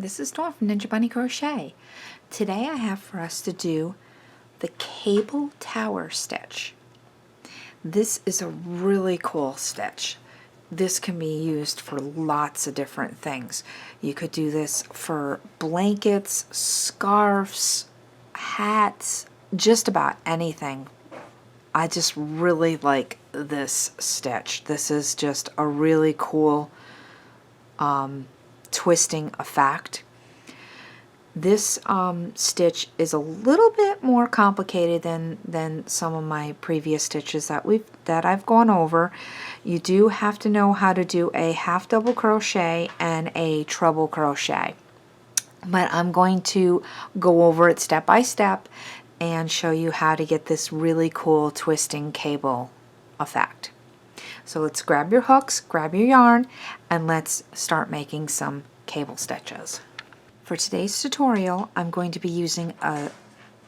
this is Dawn from Ninja Bunny Crochet. Today I have for us to do the cable tower stitch. This is a really cool stitch. This can be used for lots of different things. You could do this for blankets, scarves, hats, just about anything. I just really like this stitch. This is just a really cool twisting effect. This stitch is a little bit more complicated than some of my previous stitches that I've gone over. You do have to know how to do a half double crochet and a treble crochet, but I'm going to go over it step by step and show you how to get this really cool twisting cable effect. So let's grab your hooks, grab your yarn, and let's start making some cable stitches. For today's tutorial, I'm going to be using a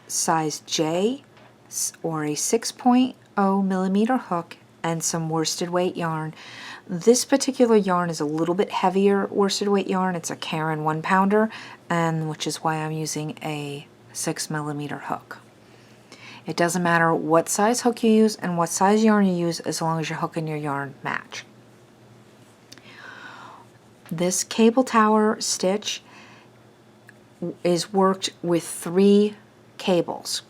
size J or a 6.0 millimeter hook and some worsted weight yarn. This particular yarn is a little bit heavier worsted weight yarn. It's a Karen 1-pounder, and which is why I'm using a 6 millimeter hook. It doesn't matter what size hook you use and what size yarn you use as long as your hook and your yarn match. This cable tower stitch is worked with 3 cables.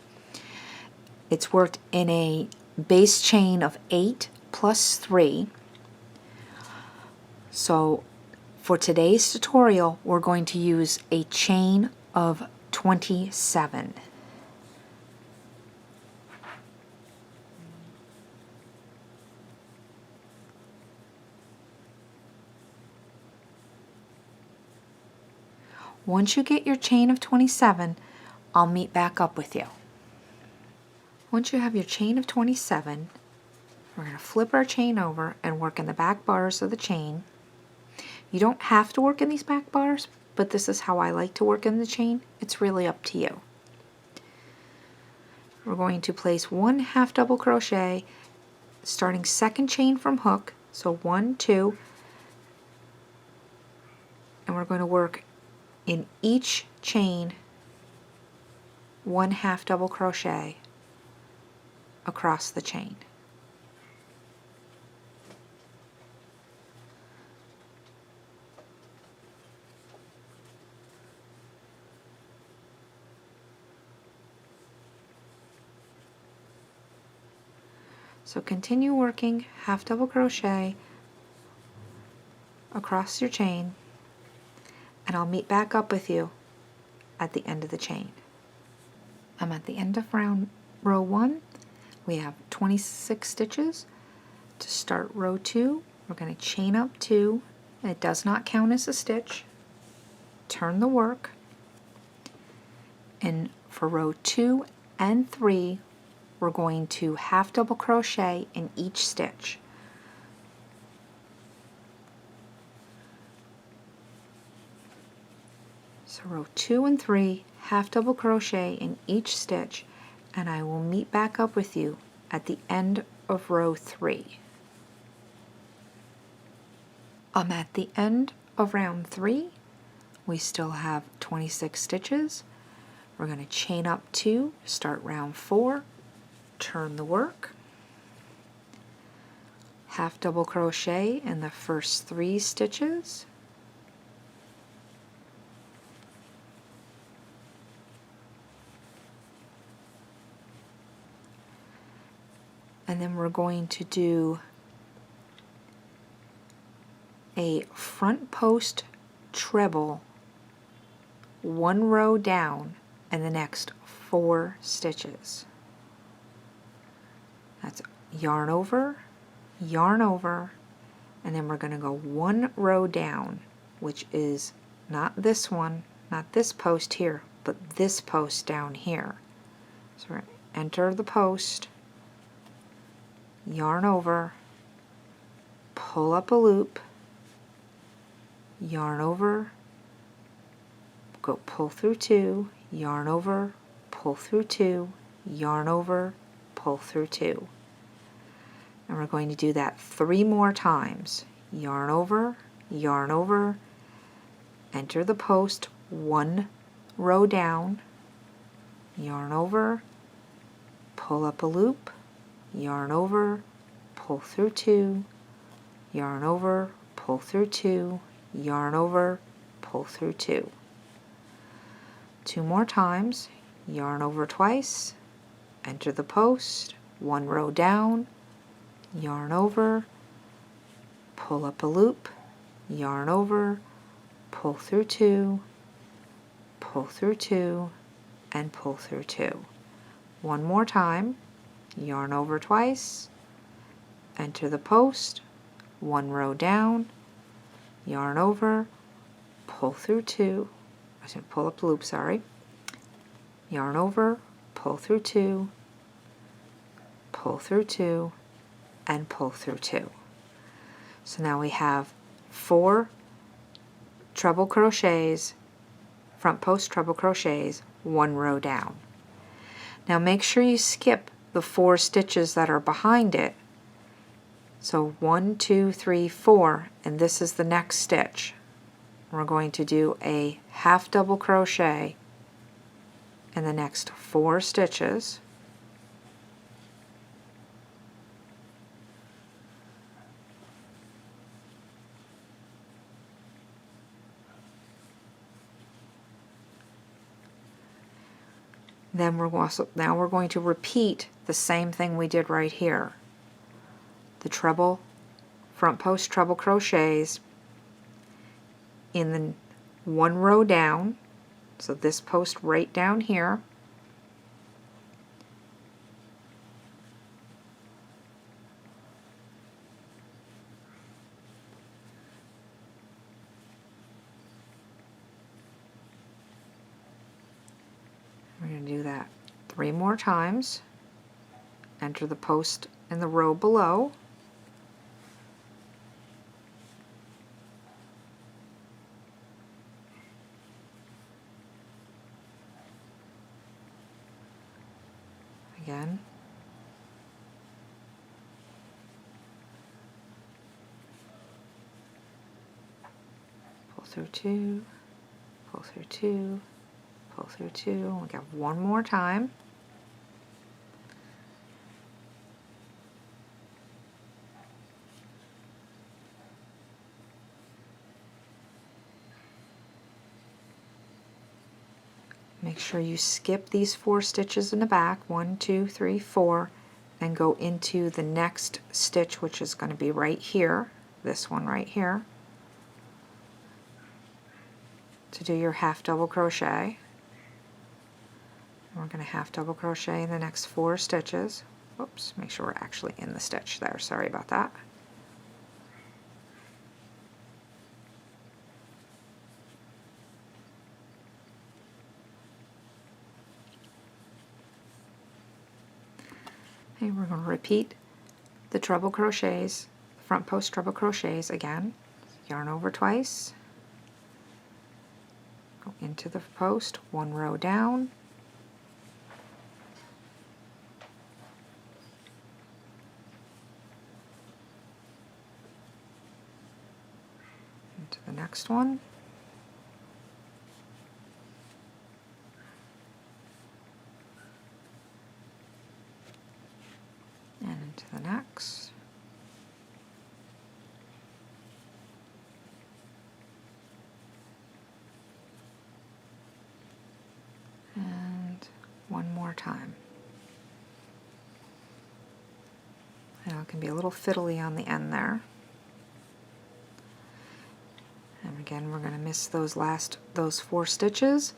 It's worked in a base chain of 8 plus 3. So for today's tutorial, we're going to use a chain of 27. Once you get your chain of 27, I'll meet back up with you. Once you have your chain of 27, we're going to flip our chain over and work in the back bars of the chain. You don't have to work in these back bars, but this is how I like to work in the chain. It's really up to you. We're going to place 1 half double crochet starting second chain from hook, so 1, 2, and we're going to work in each chain 1 half double crochet across the chain. So continue working half double crochet across your chain, and I'll meet back up with you at the end of the chain. I'm at the end of row 1. We have 26 stitches. To start row 2, we're going to chain up 2. It does not count as a stitch. Turn the work. And for row 2 and 3, we're going to half double crochet in each stitch. So row 2 and 3, half double crochet in each stitch, and I will meet back up with you at the end of row 3. I'm at the end of round 3. We still have 26 stitches. We're going to chain up 2, start round 4, turn the work, half double crochet in the first 3 stitches, and then we're going to do a front post treble 1 row down in the next 4 stitches. That's yarn over, and then we're going to go 1 row down, which is not this one, not this post here, but this post down here. So we're going to enter the post, yarn over, pull up a loop, yarn over, go pull through 2, yarn over, pull through 2, yarn over, pull through 2. And we're going to do that 3 more times. Yarn over, enter the post, one row down, yarn over, pull up a loop, yarn over, pull through two, yarn over, pull through two, yarn over, pull through two. Two more times, yarn over twice, enter the post, one row down, yarn over, pull up a loop, yarn over, pull through two, and pull through two. One more time, yarn over twice, enter the post, one row down, yarn over, pull through two, I should pull up the loop, sorry, yarn over, pull through two, and pull through two. So now we have 4 treble crochets, front post treble crochets, one row down. Now make sure you skip the 4 stitches that are behind it. So 1, 2, 3, 4, and this is the next stitch. We're going to do a half double crochet in the next 4 stitches. Then now we're going to repeat the same thing we did right here. The treble, front post treble crochets in the one row down, so this post right down here, we're going to do that 3 more times, enter the post in the row below, again, pull through two, pull through two, pull through two. We got one more time. Make sure you skip these 4 stitches in the back, 1, 2, 3, 4, and go into the next stitch, which is going to be right here, this one right here, to do your half double crochet. We're going to half double crochet in the next 4 stitches. Oops, make sure we're actually in the stitch there, sorry about that. And we're going to repeat the treble crochets, front post treble crochets again. Yarn over twice, go into the post, one row down, into the next one, and into the next. And one more time. Now it can be a little fiddly on the end there. And again, we're going to miss those 4 stitches,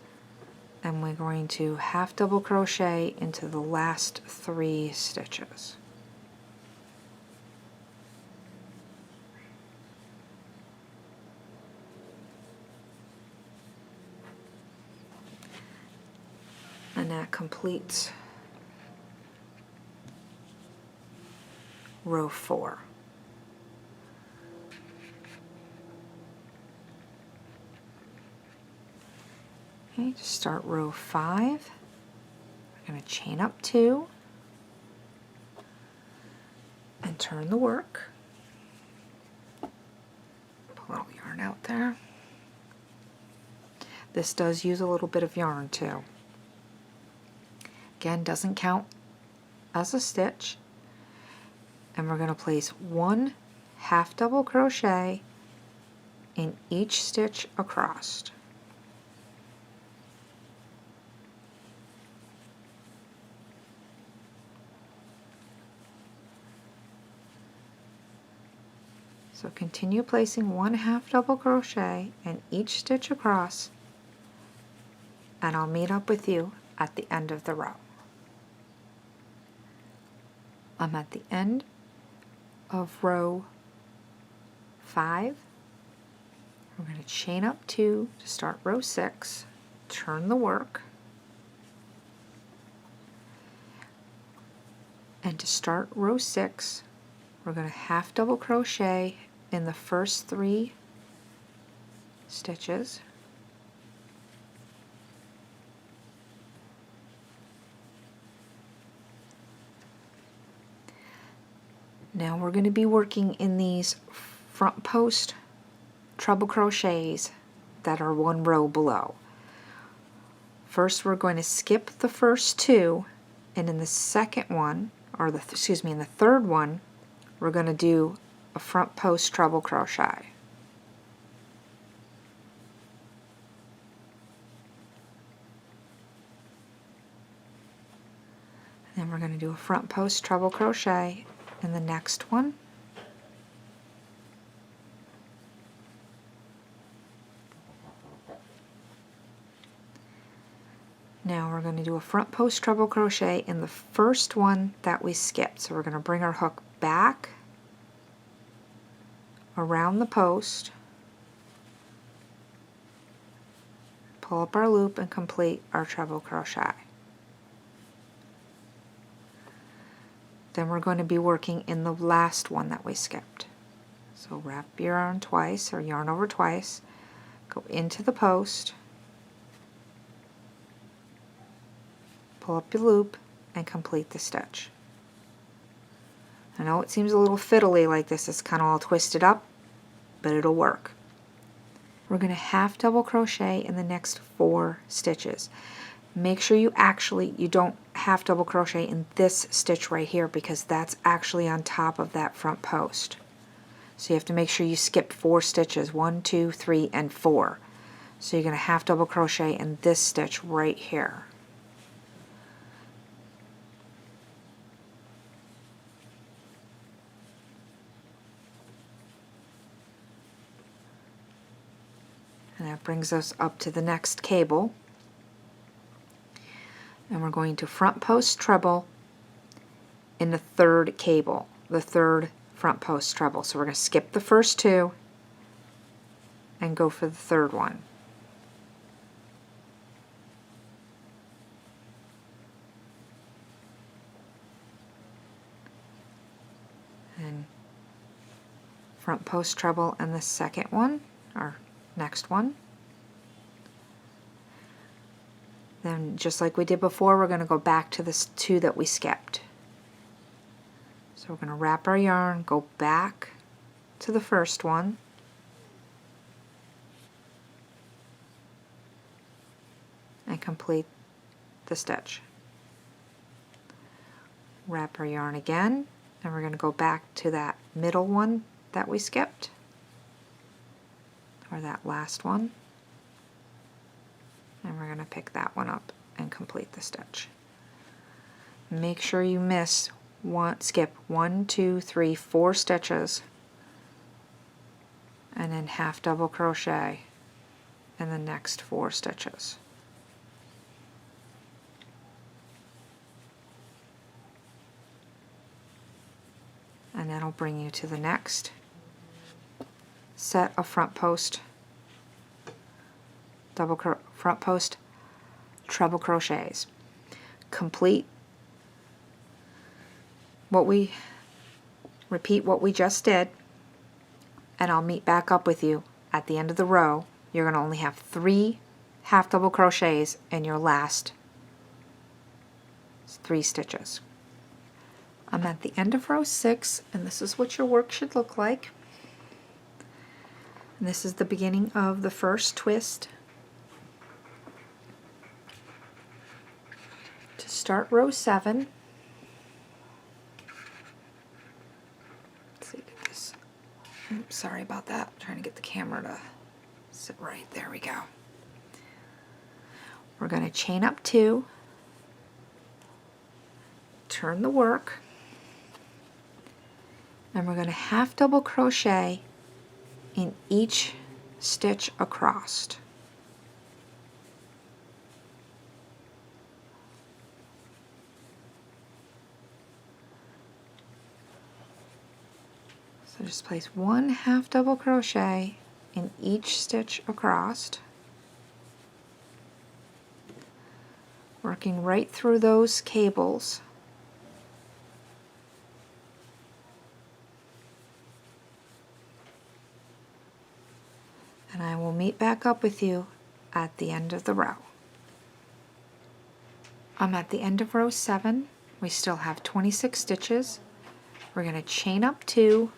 and we're going to half double crochet into the last 3 stitches. And that completes row 4. Okay, to start row 5, we're going to chain up 2 and turn the work. Pull a little yarn out there. This does use a little bit of yarn too. Again, doesn't count as a stitch. And we're going to place 1 half double crochet in each stitch across. So continue placing 1 half double crochet in each stitch across, and I'll meet up with you at the end of the row. I'm at the end of row 5. We're going to chain up 2 to start row 6, turn the work, and to start row 6 we're going to half double crochet in the first 3 stitches, now we're going to be working in these front post treble crochets that are 1 row below. First we're going to skip the first 2, and in the second one, or in the third one, we're going to do a front post treble crochet. And then we're going to do a front post treble crochet in the next one. Now we're going to do a front post treble crochet in the first one that we skipped. So we're going to bring our hook back around the post, pull up our loop, and complete our treble crochet. Then we're going to be working in the last one that we skipped. So wrap your yarn twice, or yarn over twice, go into the post, pull up your loop, and complete the stitch. I know it seems a little fiddly like this, it's kind of all twisted up, but it'll work. We're going to half double crochet in the next 4 stitches. Make sure you don't half double crochet in this stitch right here, because that's actually on top of that front post. So you have to make sure you skip 4 stitches, 1, 2, 3, and 4. So you're going to half double crochet in this stitch right here. And that brings us up to the next cable. And we're going to front post treble in the 3rd cable, the 3rd front post treble. So we're going to skip the first 2 and go for the 3rd one. And front post treble in the second one, or next one. Then, just like we did before, we're going to go back to the 2 that we skipped. So we're going to wrap our yarn, go back to the first one, and complete the stitch. Wrap our yarn again, and we're going to go back to that middle one that we skipped, or that last one, and we're going to pick that one up and complete the stitch. Make sure you skip 1, 2, 3, 4 stitches, and then half double crochet in the next 4 stitches. And that'll bring you to the next set of front post treble crochets. Repeat what we just did, and I'll meet back up with you at the end of the row. You're going to only have 3 half double crochets in your last 3 stitches. I'm at the end of row 6, and this is what your work should look like. And this is the beginning of the first twist. start row 7. Let's see, get this. Oops, sorry about that. I'm trying to get the camera to sit right. There we go. We're going to chain up 2, turn the work, and we're going to half double crochet in each stitch across. So just place 1 half double crochet in each stitch across, working right through those cables. And I will meet back up with you at the end of the row. I'm at the end of row 7. We still have 26 stitches. We're going to chain up 2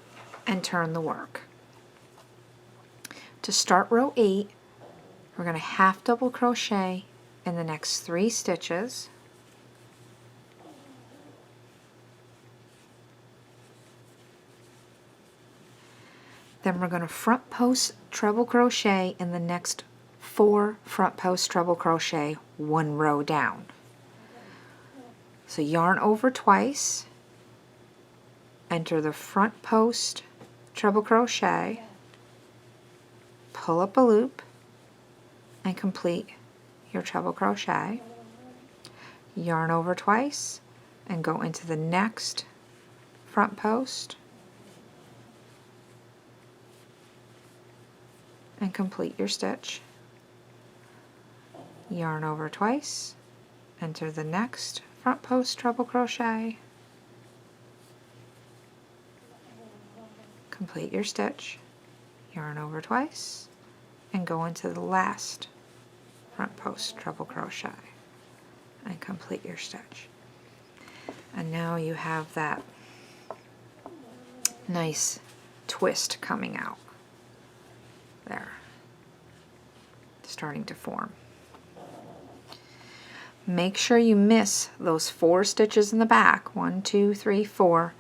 and turn the work. To start row 8, we're going to half double crochet in the next 3 stitches. Then we're going to front post treble crochet in the next 4 front post treble crochet 1 row down. So yarn over twice, enter the front post treble crochet, pull up a loop, and complete your treble crochet. Yarn over twice and go into the next front post and complete your stitch. Yarn over twice, enter the next front post treble crochet, complete your stitch, yarn over twice, and go into the last front post treble crochet and complete your stitch. And now you have that nice twist coming out there, starting to form. Make sure you miss those 4 stitches in the back, 1, 2, 3, 4,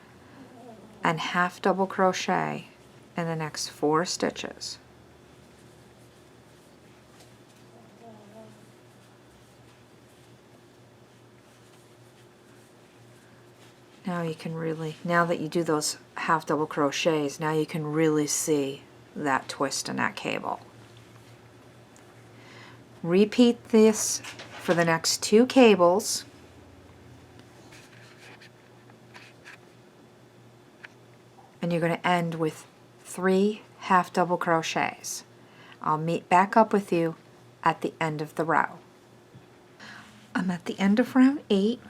and half double crochet in the next 4 stitches. Now you can really, now that you do those half double crochets, now you can really see that twist in that cable. Repeat this for the next 2 cables. And you're going to end with 3 half double crochets. I'll meet back up with you at the end of the row. I'm at the end of round 8.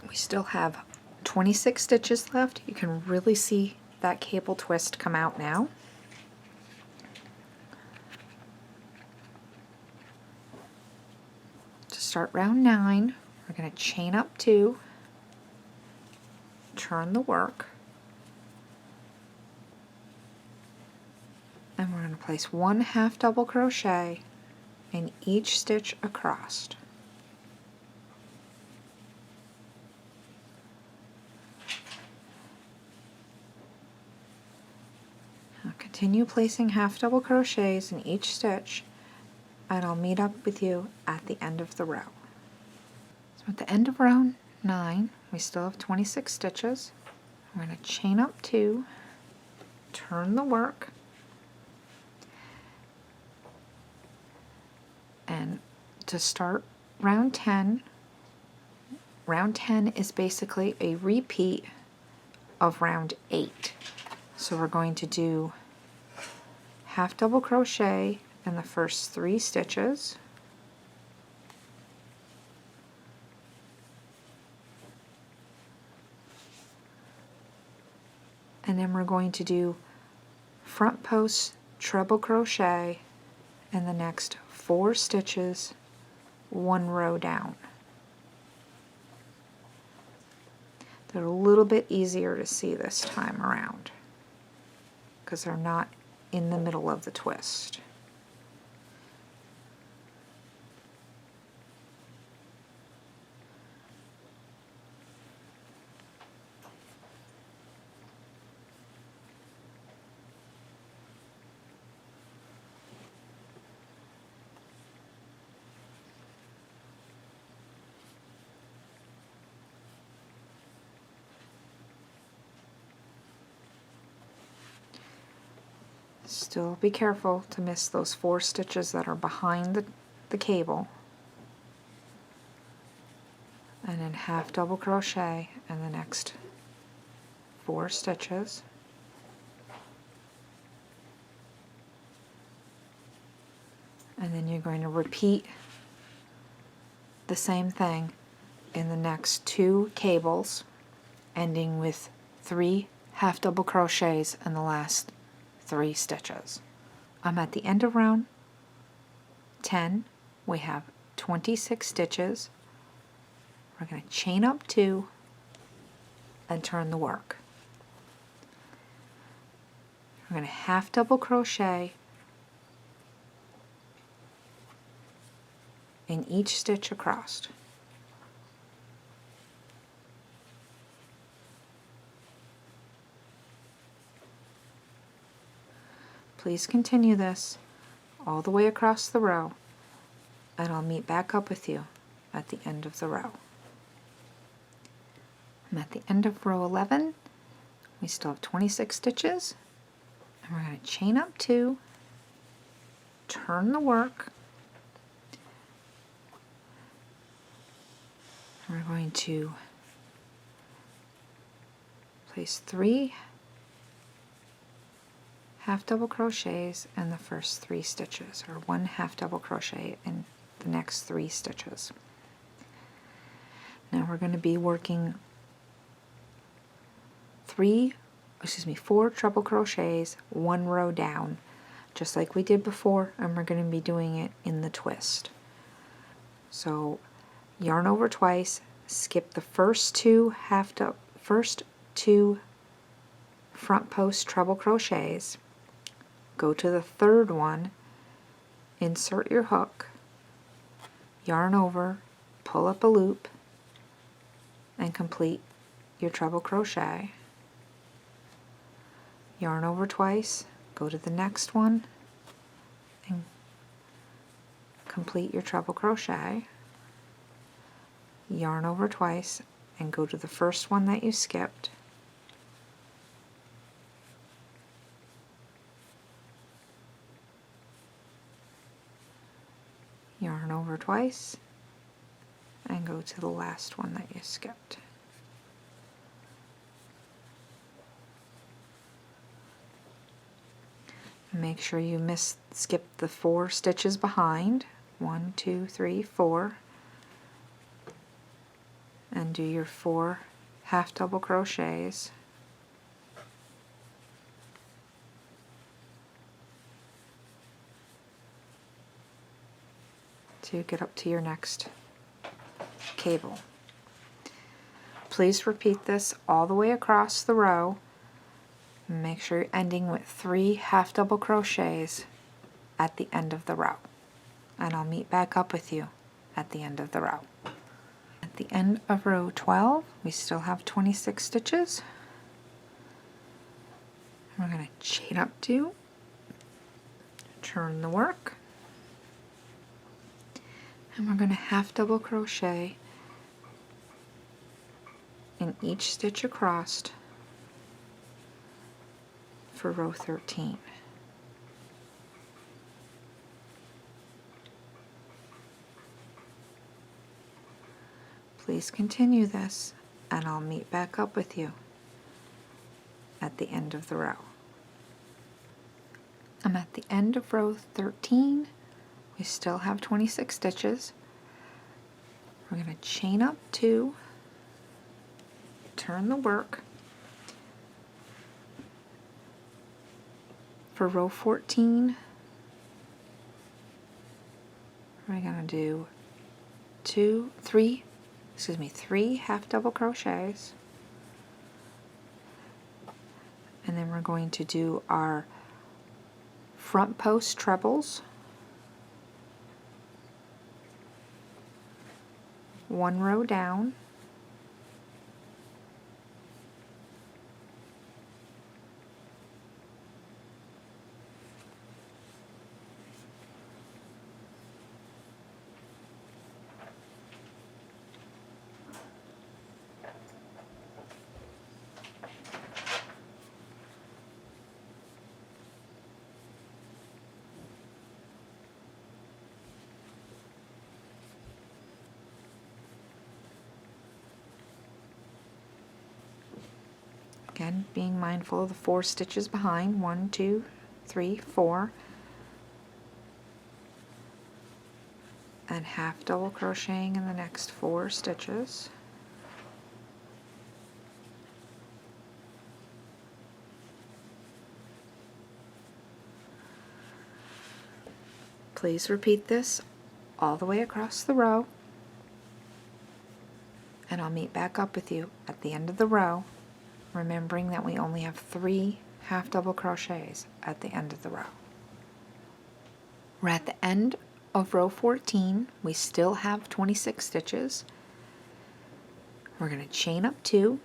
We still have 26 stitches left. You can really see that cable twist come out now. To start round 9, we're going to chain up 2, turn the work, and we're going to place 1 half double crochet in each stitch across. Now continue placing half double crochets in each stitch, and I'll meet up with you at the end of the row. So at the end of round 9, we still have 26 stitches. We're going to chain up 2, turn the work, and to start round 10 is basically a repeat of round 8. So we're going to do half double crochet in the first 3 stitches, and then we're going to do front post treble crochet in the next 4 stitches 1 row down. They're a little bit easier to see this time around because they're not in the middle of the twist. Still be careful to miss those 4 stitches that are behind the cable. And then half double crochet in the next 4 stitches. And then you're going to repeat the same thing in the next 2 cables, ending with 3 half double crochets in the last 3 stitches. I'm at the end of round 10. We have 26 stitches. We're going to chain up 2 and turn the work. We're going to half double crochet in each stitch across. Please continue this all the way across the row, and I'll meet back up with you at the end of the row. I'm at the end of row 11. We still have 26 stitches, and we're going to chain up 2, turn the work, and we're going to place 3 half double crochets in the first 3 stitches, or 1 half double crochet in the next 3 stitches. Now we're going to be working 4 treble crochets 1 row down, just like we did before, and we're going to be doing it in the twist. So yarn over twice, skip the first 2 front post treble crochets, go to the 3rd one, insert your hook, yarn over, pull up a loop, and complete your treble crochet. Yarn over twice, go to the next one, and complete your treble crochet. Yarn over twice, and go to the first one that you skipped. Yarn over twice, and go to the last one that you skipped. Make sure you skip the 4 stitches behind, 1, 2, 3, 4, and do your 4 half double crochets. To get up to your next cable. Please repeat this all the way across the row. Make sure you're ending with 3 half double crochets at the end of the row, and I'll meet back up with you at the end of the row. At the end of row 12, we still have 26 stitches. We're going to chain up 2, turn the work, and we're going to half double crochet in each stitch across for row 13. Please continue this, and I'll meet back up with you at the end of the row. I'm at the end of row 13. We still have 26 stitches. We're going to chain up 2, turn the work. For row 14, we're going to do 3 half double crochets, and then we're going to do our front post trebles, 1 row down, Again, being mindful of the 4 stitches behind. 1, 2, 3, 4. And half double crocheting in the next 4 stitches. Please repeat this all the way across the row, and I'll meet back up with you at the end of the row, remembering that we only have 3 half double crochets at the end of the row. We're at the end of row 14. We still have 26 stitches. We're going to chain up 2,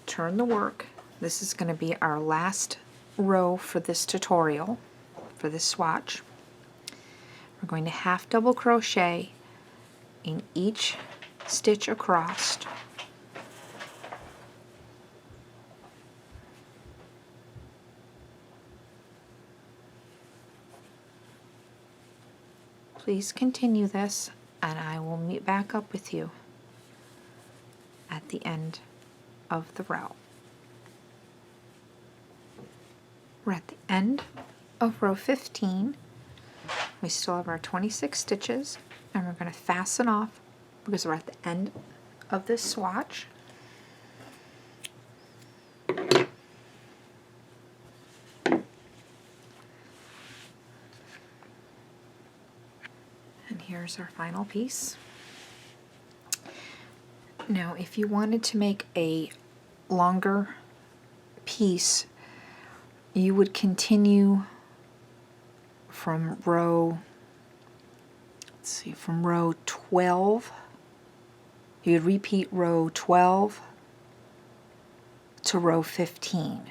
turn the work. This is going to be our last row for this tutorial, for this swatch. We're going to half double crochet in each stitch across. Please continue this, and I will meet back up with you at the end of the row. We're at the end of row 15. We still have our 26 stitches, and we're going to fasten off because we're at the end of this swatch. And here's our final piece. Now, if you wanted to make a longer piece, you would continue from row, from row 12. You'd repeat row 12 to row 15.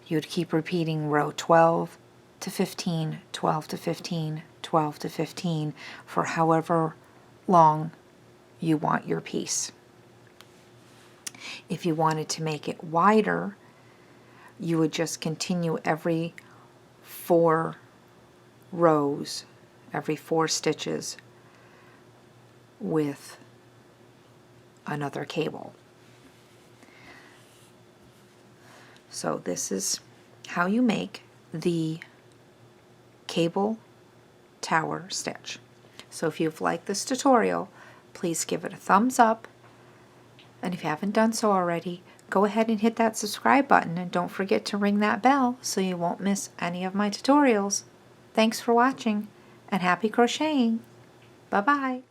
You'd keep repeating row 12 to 15, 12 to 15, 12 to 15 for however long you want your piece. If you wanted to make it wider, you would just continue every 4 rows, every 4 stitches with another cable. So this is how you make the cable tower stitch. So if you've liked this tutorial, please give it a thumbs up, and if you haven't done so already, go ahead and hit that subscribe button, and don't forget to ring that bell so you won't miss any of my tutorials. Thanks for watching, and happy crocheting! Bye-bye!